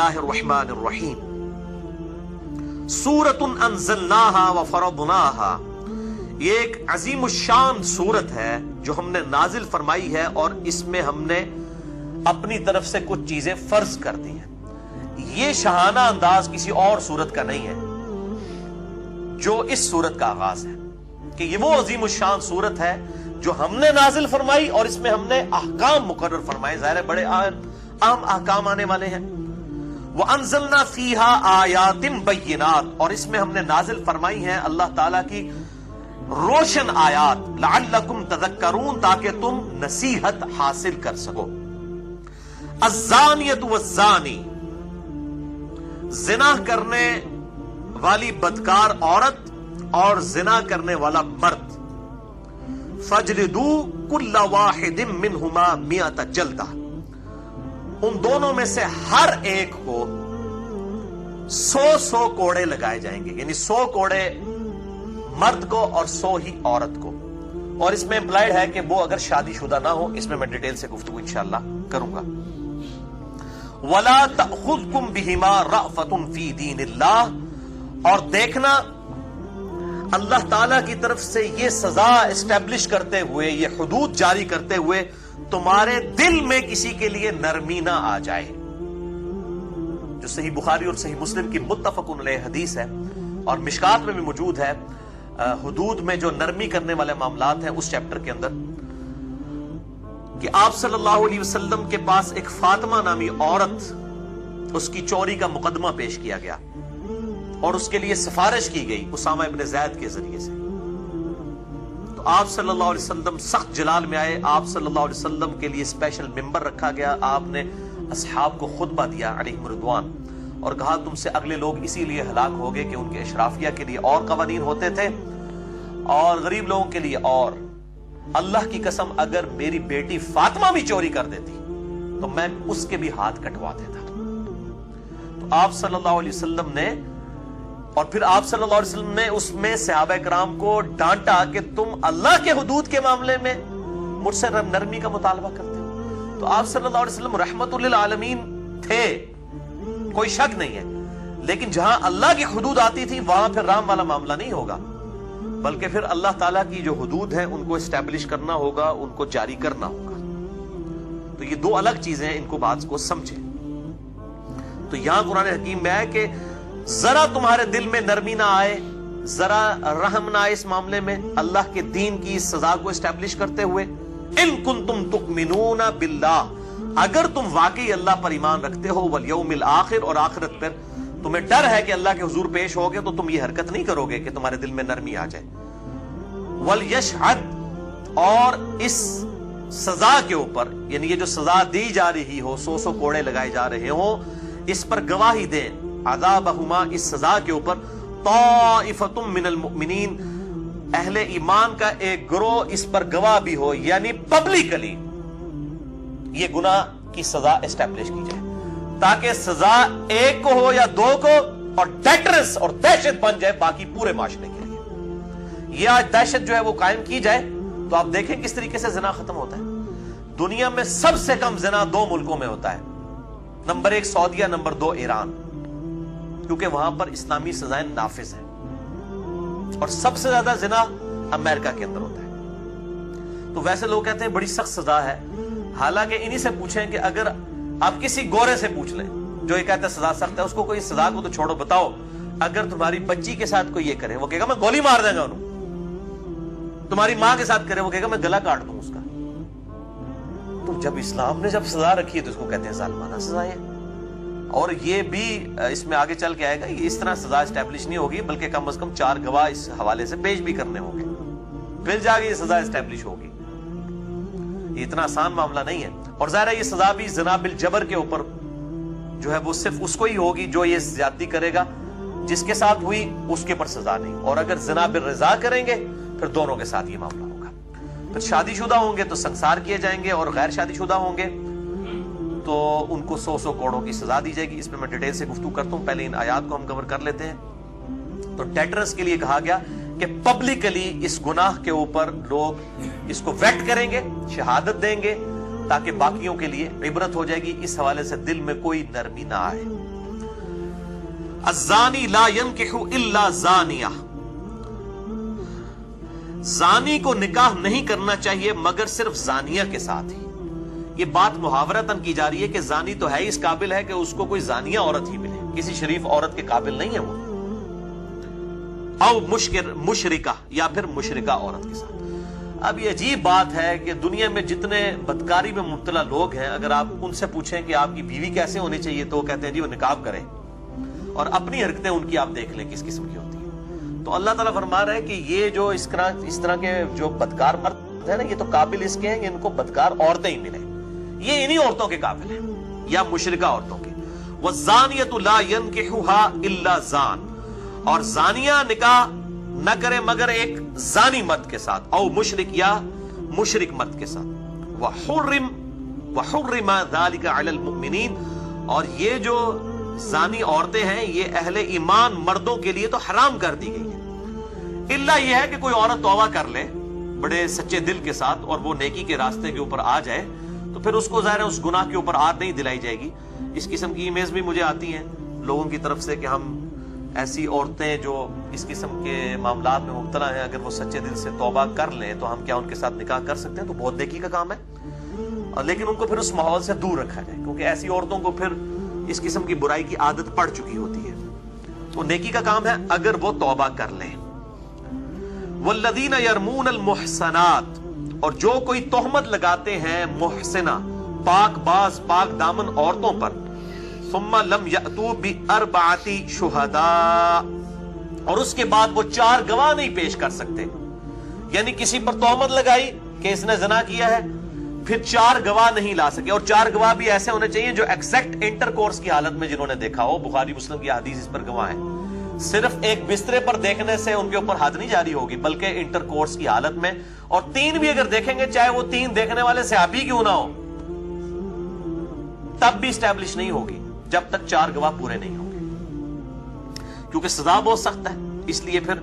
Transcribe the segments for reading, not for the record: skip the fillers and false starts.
اللہ الرحمن الرحیم سورۃ انزلناہا وفرضناہا، یہ ایک عظیم الشان سورت ہے جو ہم نے نازل فرمائی ہے اور اس میں ہم نے اپنی طرف سے کچھ چیزیں فرض کر دی ہیں۔ یہ شاہانہ انداز کسی اور سورت کا نہیں ہے جو اس سورت کا آغاز ہے، کہ یہ وہ عظیم الشان سورت ہے جو ہم نے نازل فرمائی اور اس میں ہم نے احکام مقرر فرمائے، ظاہر ہے بڑے اہم احکام آنے والے ہیں۔ وَأَنزَلْنَا فِيهَا آيَاتٍ بَيِّنَاتٍ، اور اس میں ہم نے نازل فرمائی ہیں اللہ تعالیٰ کی روشن آیات، لعلکم تذکرون، تاکہ تم نصیحت حاصل کر سکو۔ الزانیۃ والزانی، زنا کرنے والی بدکار عورت اور زنا کرنے والا مرد، فجلدوا کل واحد منہما مئۃ جلدہ، ان دونوں میں سے ہر ایک کو 100 کوڑے لگائے جائیں گے، یعنی 100 کوڑے مرد کو اور 100 ہی عورت کو۔ اور اس میں امپلائڈ ہے کہ وہ اگر شادی شدہ نہ ہو، اس میں میں ڈیٹیل سے گفتگو انشاءاللہ کروں گا۔ وَلَا تَأْخُذْكُمْ بِهِمَا رَأْفَةٌ فِي دِينِ اللَّهِ، اور دیکھنا اللہ تعالیٰ کی طرف سے یہ سزا اسٹیبلش کرتے ہوئے، یہ حدود جاری کرتے ہوئے تمہارے دل میں کسی کے لیے نرمی نہ آ جائے، جو صحیح بخاری اور صحیح مسلم کی متفق علیہ حدیث ہے اور مشکات میں بھی موجود ہے، حدود میں جو نرمی کرنے والے معاملات ہیں اس چیپٹر کے اندر، کہ آپ صلی اللہ علیہ وسلم کے پاس ایک فاطمہ نامی عورت، اس کی چوری کا مقدمہ پیش کیا گیا اور اس کے لیے سفارش کی گئی اسامہ ابن زید کے ذریعے سے۔ تو آپ صلی اللہ علیہ وسلم سخت جلال میں آئے، آپ صلی اللہ علیہ وسلم کے لیے اسپیشل ممبر رکھا گیا، آپ نے اصحاب کو خطبہ دیا علیہم رضوان، اور کہا تم سے اگلے لوگ اسی لیے ہلاک ہو گئے کہ ان کے اشرافیہ کے لیے اور قوانین ہوتے تھے اور غریب لوگوں کے لیے اور، اللہ کی قسم اگر میری بیٹی فاطمہ بھی چوری کر دیتی تو میں اس کے بھی ہاتھ کٹوا دیتا۔ تو آپ صلی اللہ علیہ وسلم نے، اور پھر آپ صلی اللہ علیہ وسلم نے اس میں صحابہ کرام کو ڈانٹا کہ تم اللہ کے حدود کے معاملے میں مجھ سے نرمی کا مطالبہ کرتے ہو۔ تو آپ صلی اللہ علیہ وسلم رحمت للعالمین تھے، کوئی شک نہیں ہے، لیکن جہاں اللہ کی حدود آتی تھی وہاں پھر رام والا معاملہ نہیں ہوگا، بلکہ پھر اللہ تعالیٰ کی جو حدود ہیں ان کو اسٹیبلش کرنا ہوگا، ان کو جاری کرنا ہوگا۔ تو یہ دو الگ چیزیں، ان کو بات کو سمجھیں۔ تو یہاں قرآن حکیم میں ہے کہ ذرا تمہارے دل میں نرمی نہ آئے، ذرا رحم نہ آئے اس معاملے میں اللہ کے دین کی سزا کو اسٹیبلش کرتے ہوئے۔ ان کنتم تؤمنون باللہ، اگر تم واقعی اللہ پر ایمان رکھتے ہو، والیوم الآخر، اور آخرت پر تمہیں ڈر ہے کہ اللہ کے حضور پیش ہوگے، تو تم یہ حرکت نہیں کرو گے کہ تمہارے دل میں نرمی آ جائے۔ وَلْيَشْهَدْ، اور اس سزا کے اوپر، یعنی یہ جو سزا دی جا رہی ہو، 100 کوڑے لگائے جا رہے ہوں، اس پر گواہی دیں، عذابہما، اس سزا کے اوپر، طائفۃ من المؤمنین، اہل ایمان کا ایک گروہ اس پر گواہ بھی ہو، یعنی پبلکلی یہ گناہ کی سزا اسٹیبلش کی جائے، تاکہ سزا ایک کو ہو یا 2 کو، اور ڈیٹرنس اور دہشت بن جائے باقی پورے معاشرے کے لیے۔ یہ آج دہشت جو ہے وہ قائم کی جائے تو آپ دیکھیں کس طریقے سے زنا ختم ہوتا ہے۔ دنیا میں سب سے کم زنا 2 ملکوں میں ہوتا ہے، نمبر 1 سعودیہ، نمبر 2 ایران، کیونکہ وہاں پر اسلامی سزائیں نافذ ہیں، اور سب سے زیادہ زنا امریکہ کے اندر ہوتا ہے۔ تو ویسے لوگ کہتے ہیں بڑی سخت سزا ہے، حالانکہ انہی سے پوچھیں کہ اگر آپ کسی گورے سے پوچھ لیں جو یہ کہتا ہے سزا سخت ہے، اس کو کوئی سزا کو تو چھوڑو، بتاؤ اگر تمہاری بچی کے ساتھ کوئی یہ کرے، وہ کہے گا میں گولی مار دیں گا انہوں، تمہاری ماں کے ساتھ کرے، وہ کہے گا میں گلا کاٹ دوں اس کا۔ تو جب اسلام نے جب سزا رکھی ہے تو اس کو کہتے ہیں ظالمانہ سزا ہے، اور یہ بھی اس میں آگے چل کے آئے گا، یہ اس طرح سزا اسٹیبلش نہیں ہوگی، بلکہ کم از کم 4 گواہ اس حوالے سے پیش بھی کرنے ہوں گے، پھر جا کے یہ سزا اسٹیبلش ہوگی۔ یہ اتنا آسان معاملہ نہیں ہے، اور ظاہر ہے یہ سزا بھی زنا بالجبر کے اوپر جو ہے وہ صرف اس کو ہی ہوگی جو یہ زیادتی کرے گا، جس کے ساتھ ہوئی اس کے پر سزا نہیں، اور اگر زنا بالرضا کریں گے پھر دونوں کے ساتھ یہ معاملہ ہوگا۔ پھر شادی شدہ ہوں گے تو سنسار کیے جائیں گے، اور غیر شادی شدہ ہوں گے تو ان کو 100 کوڑوں کی سزا دی جائے گی۔ اس میں میں ڈیٹیل سے گفتگو کرتا ہوں، پہلے ان آیات کو ہم کور کر لیتے ہیں۔ تو ڈیٹرنس کے لیے کہا گیا کہ پبلکلی اس گناہ کے اوپر لوگ اس کو ویٹ کریں گے، شہادت دیں گے، تاکہ باقیوں کے لیے عبرت ہو جائے گی، اس حوالے سے دل میں کوئی نرمی نہ آئے۔ الزانی لا ينکح الا زانیہ، زانی کو نکاح نہیں کرنا چاہیے مگر صرف زانیہ کے ساتھ ہی۔ یہ بات محاورتاً کی جا رہی ہے کہ زانی تو ہے اس قابل ہے کہ اس کو کوئی زانیہ عورت ہی ملے، کسی شریف عورت کے قابل نہیں ہے وہ، او مشرکہ یا پھر مشرکہ عورت کے ساتھ۔ اب یہ عجیب بات ہے کہ دنیا میں جتنے بدکاری میں مبتلا لوگ ہیں، اگر آپ ان سے پوچھیں کہ آپ کی بیوی کیسے ہونی چاہیے تو وہ کہتے ہیں جی وہ نقاب کرے، اور اپنی حرکتیں ان کی آپ دیکھ لیں کس قسم کی ہوتی ہیں۔ تو اللہ تعالیٰ فرما رہا ہے کہ یہ جو اس طرح کے جو بدکار مرد ہیں نا، یہ تو قابل اس کے ہیں کہ ان کو بدکار عورتیں ہی ملیں، یہ انہی عورتوں کے قابل ہیں یا مشرکہ عورتوں کے۔ وَالزَّانِيَةُ لَا يَنْكِحُهَا إِلَّا زَانٍ، اور زانیہ نکاح نہ کرے مگر ایک زانی مرد کے ساتھ، او مشرک یا مشرک مرد کے ساتھ۔ وَحُرِّمَ ذَلِكَ عَلَى الْمُؤْمِنِينَ، اور یہ جو زانی عورتیں ہیں یہ اہل ایمان مردوں کے لیے تو حرام کر دی گئی ہے، الا یہ ہے کہ کوئی عورت توبہ کر لے بڑے سچے دل کے ساتھ اور وہ نیکی کے راستے کے اوپر آ جائے تو پھر اس کو ظاہر ہے اس گناہ کے اوپر عاد نہیں دلائی جائے گی۔ اس قسم کی ایمیز بھی مجھے آتی ہیں لوگوں کی طرف سے کہ ہم ایسی عورتیں جو اس قسم کے معاملات میں مبتلا ہیں اگر وہ سچے دل سے توبہ کر لیں تو ہم کیا ان کے ساتھ نکاح کر سکتے ہیں؟ تو بہت نیکی کا کام ہے، لیکن ان کو پھر اس ماحول سے دور رکھا جائے، کیونکہ ایسی عورتوں کو پھر اس قسم کی برائی کی عادت پڑ چکی ہوتی ہے۔ تو نیکی کا کام ہے اگر وہ توبہ کر لیں۔ والذین یرمون المحصنات، اور جو کوئی تہمت لگاتے ہیں محسنہ پاک باز پاک دامن عورتوں پر، ثم لم یأتوا بأربعۃ شہداء، اور اس کے بعد وہ 4 گواہ نہیں پیش کر سکتے، یعنی کسی پر تہمت لگائی کہ اس نے زنا کیا ہے، پھر 4 گواہ نہیں لا سکے، اور 4 گواہ بھی ایسے ہونے چاہیے جو ایگزیکٹ انٹر کورس کی حالت میں جنہوں نے دیکھا ہو، بخاری مسلم کی حدیث اس پر گواہ ہیں۔ صرف ایک بسترے پر دیکھنے سے ان کے اوپر حد نہیں جاری ہوگی بلکہ انٹر کورس کی حالت میں، اور 3 بھی اگر دیکھیں گے چاہے وہ 3 دیکھنے والے صحابی کیوں نہ ہو تب بھی اسٹیبلش نہیں ہوگی جب تک 4 گواہ پورے نہیں ہوں گے، کیونکہ سزا بہت سخت ہے۔ اس لیے پھر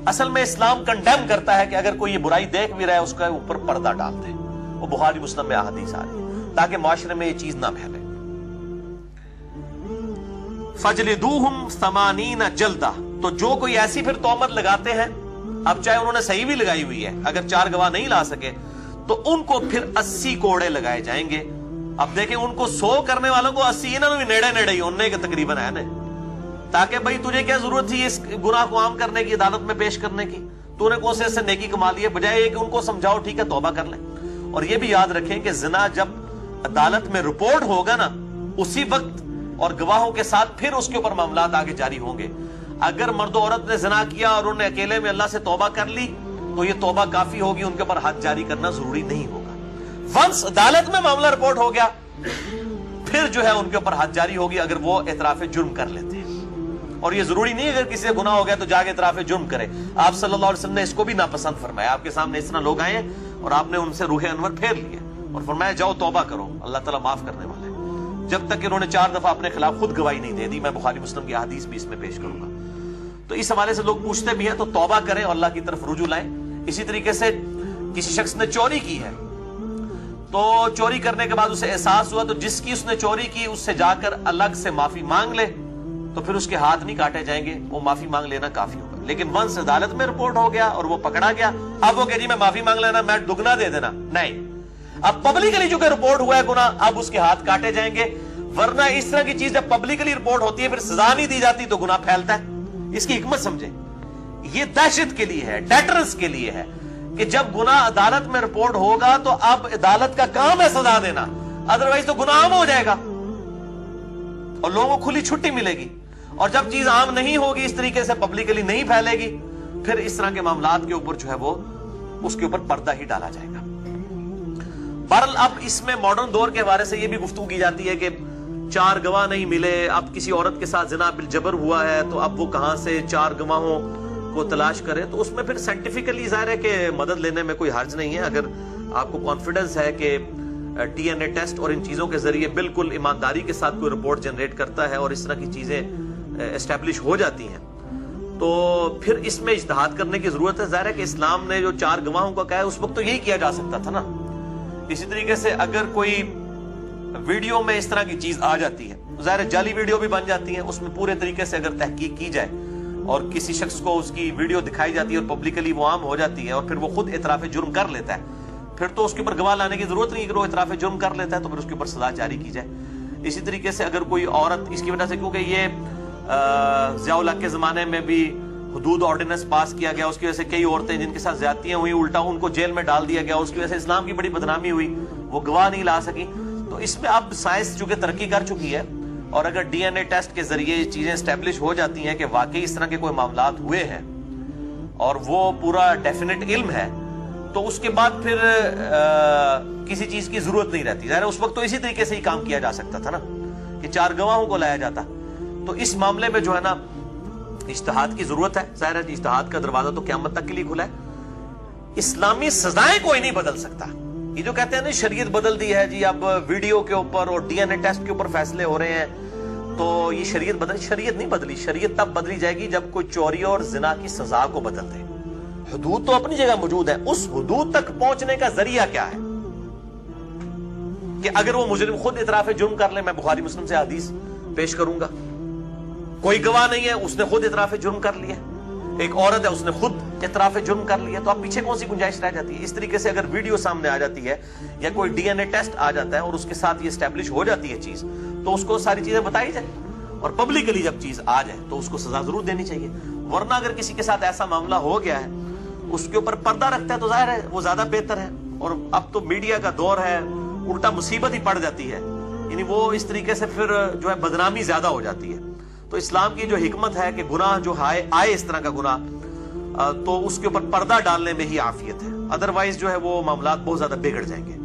اصل میں اسلام کنڈیم کرتا ہے کہ اگر کوئی یہ برائی دیکھ بھی رہا ہے اس کا اوپر پردہ ڈال دے، وہ بخاری مسلم میں احادیث آ رہی ہے تاکہ معاشرے میں یہ چیز نہ پھیلے۔ فَجْلِدُوهُمْ 80 جلدہ، تو جو کوئی ایسی پھر تہمت لگاتے ہیں، اب چاہے انہوں نے صحیح بھی لگائی ہوئی ہے، اگر 4 گواہ نہیں لا سکے تو ان کو پھر 80 کوڑے لگائے جائیں گے۔ اب دیکھیں ان کو 100 کرنے والوں کو 80 انہوں نے نیڑے نیڑے ہی انہیں کہ تقریباً ہے نا، تاکہ بھائی تجھے کیا ضرورت تھی اس گناہ کو عام کرنے کی، عدالت میں پیش کرنے کی، تو نے کون سے نیکی کما لی ہے، بجائے یہ کہ ان کو سمجھاؤ ٹھیک ہے توبہ کر لیں۔ اور یہ بھی یاد رکھیں کہ زنا جب عدالت میں رپورٹ ہوگا نا اسی وقت اور گواہوں کے ساتھ پھر اس کے اوپر معاملات آگے جاری ہوں گے۔ اگر مرد و عورت نے زنا کیا اور انہوں نے اکیلے میں اللہ سے توبہ کر لی تو یہ توبہ کافی ہوگی، ان کے اوپر حد جاری کرنا ضروری نہیں ہوگا۔ ونس عدالت میں معاملہ رپورٹ ہو گیا پھر جو ہے ان کے اوپر حد جاری ہوگی اگر وہ اعتراف جرم کر لیتے ہیں، اور یہ ضروری نہیں اگر کسی سے گناہ ہو گیا تو جا کے اعتراف جرم کرے۔ آپ صلی اللہ علیہ وسلم نے اس کو بھی ناپسند فرمایا، آپ کے سامنے اس طرح لوگ آئے ہیں اور آپ نے ان سے روح انور پھیر لیے اور فرمایا جاؤ توبہ کرو، اللہ تعالیٰ معاف کرنے والا ہے، جب تک کہ انہوں نے 4 دفعہ اپنے خلاف خود گواہی نہیں دے دی۔ میں بخاری مسلم کی حدیث بھی اس میں پیش کروں گا۔ تو اس حوالے سے لوگ پوچھتے بھی ہیں تو توبہ کریں اور اللہ کی طرف رجوع لائیں۔ اسی طریقے سے کسی شخص نے چوری کی ہے تو چوری کرنے کے بعد اسے احساس ہوا تو جس کی اس نے چوری کی اس سے جا کر الگ سے معافی مانگ لے تو پھر اس کے ہاتھ نہیں کاٹے جائیں گے، وہ معافی مانگ لینا کافی ہوگا۔ لیکن ونس عدالت میں رپورٹ ہو گیا اور وہ پکڑا گیا، اب وہ کہ جی میں معافی مانگ لینا، میں دگنا دے دینا، نہیں، اب پبلکلی جو کہ رپورٹ ہوا ہے گناہ اب اس کے ہاتھ کاٹے جائیں گے، ورنہ اس طرح کی چیز جب پبلکلی رپورٹ ہوتی ہے پھر سزا نہیں دی جاتی تو گناہ پھیلتا ہے۔ اس کی حکمت سمجھیں، یہ دہشت کے لیے ہے، ڈیٹرنس کے لیے ہے کہ جب گناہ عدالت میں رپورٹ ہوگا تو اب عدالت کا کام ہے سزا دینا، ادروائز تو گناہ عام ہو جائے گا اور لوگوں کو کھلی چھٹی ملے گی۔ اور جب چیز عام نہیں ہوگی، اس طریقے سے پبلکلی نہیں پھیلے گی، پھر اس طرح کے معاملات کے اوپر جو ہے وہ اس کے اوپر پردہ ہی ڈالا جائے گا۔ بہرحال اب اس میں ماڈرن دور کے حوالے سے یہ بھی گفتگو کی جاتی ہے کہ 4 گواہ نہیں ملے، اب کسی عورت کے ساتھ زنا بالجبر ہوا ہے تو اب وہ کہاں سے 4 گواہوں کو تلاش کرے، تو اس میں پھر سائنٹیفکلی ظاہر ہے کہ مدد لینے میں کوئی حرج نہیں ہے۔ اگر آپ کو کانفیڈنس ہے کہ ڈی این اے ٹیسٹ اور ان چیزوں کے ذریعے بالکل ایمانداری کے ساتھ کوئی رپورٹ جنریٹ کرتا ہے اور اس طرح کی چیزیں اسٹیبلش ہو جاتی ہیں تو پھر اس میں اجتہاد کرنے کی ضرورت ہے۔ ظاہر ہے کہ اسلام نے جو 4 گواہوں کا کہا ہے اس وقت تو یہی کیا جا سکتا تھا نا۔ اسی طریقے سے اگر کوئی ویڈیو میں اس طرح کی چیز آ جاتی ہے ظاہر جعلی ویڈیو بھی بن جاتی ہیں, اس میں پورے طریقے سے اگر تحقیق کی جائے اور کسی شخص کو اس کی ویڈیو دکھائی جاتی ہے اور پبلکلی وہ عام ہو جاتی ہے اور پھر وہ خود اعتراف جرم کر لیتا ہے, پھر تو اس کے اوپر گواہ لانے کی ضرورت نہیں کہ وہ اعتراف جرم کر لیتا ہے تو پھر اس کے اوپر سزا جاری کی جائے. اسی طریقے سے اگر کوئی عورت اس کی وجہ سے, کیونکہ یہ ضیاء الحق کے زمانے میں بھی حدود آرڈیننس پاس کیا گیا, اس کی وجہ سے کئی عورتیں جن کے ساتھ زیادتیاں ہوئی الٹا ان کو جیل میں ڈال دیا گیا, اس کی وجہ سے اسلام کی بڑی بدنامی ہوئی, وہ گواہ نہیں لا سکی. تو اس میں اب سائنس چونکہ ترقی کر چکی ہے اور اگر ڈی این اے ٹیسٹ کے ذریعے یہ چیزیں اسٹیبلش ہو جاتی ہیں کہ واقعی اس طرح کے کوئی معاملات ہوئے ہیں اور وہ پورا ڈیفینٹ علم ہے, تو اس کے بعد پھر کسی چیز کی ضرورت نہیں رہتی. ظاہر اس وقت تو اسی طریقے سے ہی کام کیا جا سکتا تھا نا کہ 4 گواہوں کو لایا جاتا. تو اس معاملے میں جو ہے نا اجتہاد کی ضرورت ہے. ظاہر ہے اجتہاد کا دروازہ تو قیامت تک کے لیے کھلا ہے. اسلامی سزائیں کوئی نہیں بدل سکتا. یہ جو کہتے ہیں نا شریعت بدل دی ہے جی, اب ویڈیو کے اوپر اور ڈی این اے ٹیسٹ کے اوپر فیصلے ہو رہے ہیں تو یہ شریعت نہیں بدلی. شریعت تب بدلی جائے گی جب کوئی چوری اور زنا کی سزا کو بدل دے. حدود تو اپنی جگہ موجود ہے, اس حدود تک پہنچنے کا ذریعہ کیا ہے کہ اگر وہ مجرم خود اعتراف جرم کر لے, میں بخاری مسلم سے حدیث پیش کروں گا, کوئی گواہ نہیں ہے, اس نے خود اعتراف جرم کر لیا, ایک عورت ہے اس نے خود اعتراف جرم کر لیا, تو اب پیچھے کون سی گنجائش رہ جاتی ہے؟ اس طریقے سے اگر ویڈیو سامنے آ جاتی ہے یا کوئی ڈی این اے ٹیسٹ آ جاتا ہے اور اس کے ساتھ یہ اسٹیبلش ہو جاتی ہے چیز, تو اس کو ساری چیزیں بتائی جائے اور پبلکلی جب چیز آ جائے تو اس کو سزا ضرور دینی چاہیے. ورنہ اگر کسی کے ساتھ ایسا معاملہ ہو گیا ہے, اس کے اوپر پردہ رکھتا ہے تو ظاہر ہے وہ زیادہ بہتر ہے. اور اب تو میڈیا کا دور ہے, الٹا مصیبت ہی پڑ جاتی ہے, یعنی وہ اس طریقے سے پھر جو ہے بدنامی زیادہ ہو جاتی ہے. تو اسلام کی جو حکمت ہے کہ گناہ جو آئے اس طرح کا گناہ, تو اس کے اوپر پردہ ڈالنے میں ہی عافیت ہے, ادروائز جو ہے وہ معاملات بہت زیادہ بگڑ جائیں گے.